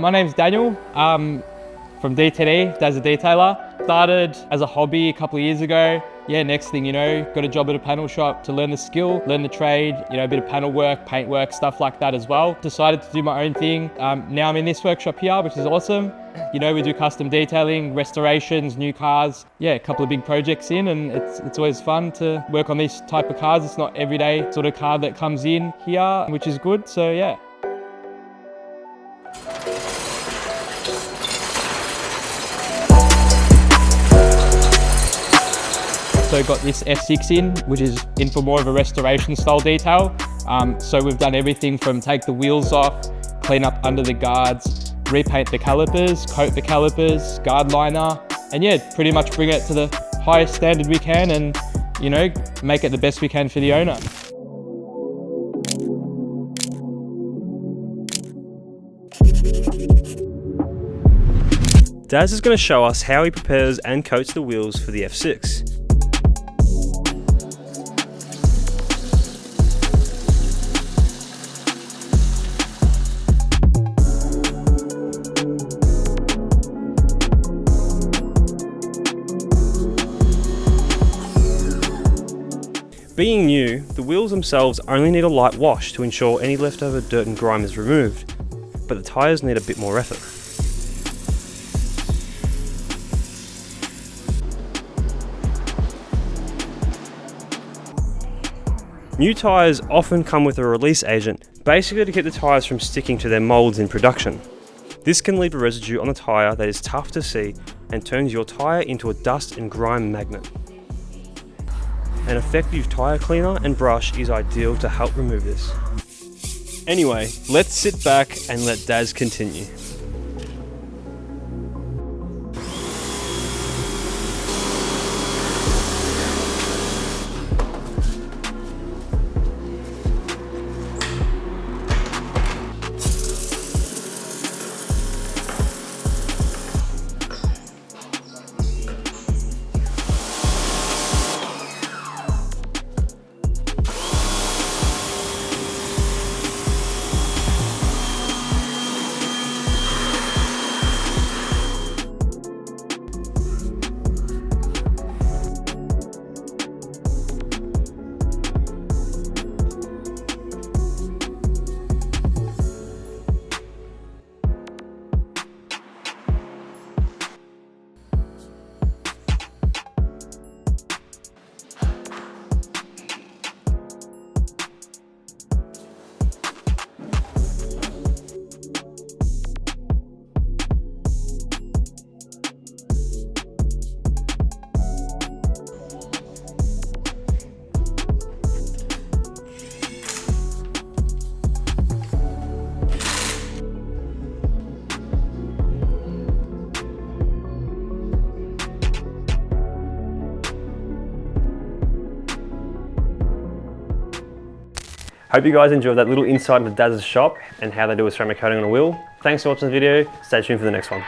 My name's Daniel. From DTD, Dazz the Detailer. Started as a hobby a couple of years ago. Yeah, next thing you know, got a job at a panel shop to learn the skill, learn the trade, you know, a bit of panel work, paint work, stuff like that as well. Decided to do my own thing. Now I'm in this workshop here, which is awesome. You know, we do custom detailing, restorations, new cars. Yeah, a couple of big projects in, and it's always fun to work on these type of cars. It's not everyday sort of car that comes in here, which is good, so yeah. So got this F6 in, which is in for more of a restoration style detail. So we've done everything from take the wheels off, clean up under the guards, repaint the calipers, coat the calipers, guard liner, and yeah, pretty much bring it to the highest standard we can and, you know, make it the best we can for the owner. Dazz is going to show us how he prepares and coats the wheels for the F6. Being new, the wheels themselves only need a light wash to ensure any leftover dirt and grime is removed, but the tyres need a bit more effort. New tyres often come with a release agent, basically to keep the tyres from sticking to their moulds in production. This can leave a residue on the tyre that is tough to see and turns your tyre into a dust and grime magnet. An effective tyre cleaner and brush is ideal to help remove this. Anyway, let's sit back and let Dazz continue. Hope you guys enjoyed that little insight into Dazz's shop and how they do a ceramic coating on a wheel. Thanks for watching the video. Stay tuned for the next one.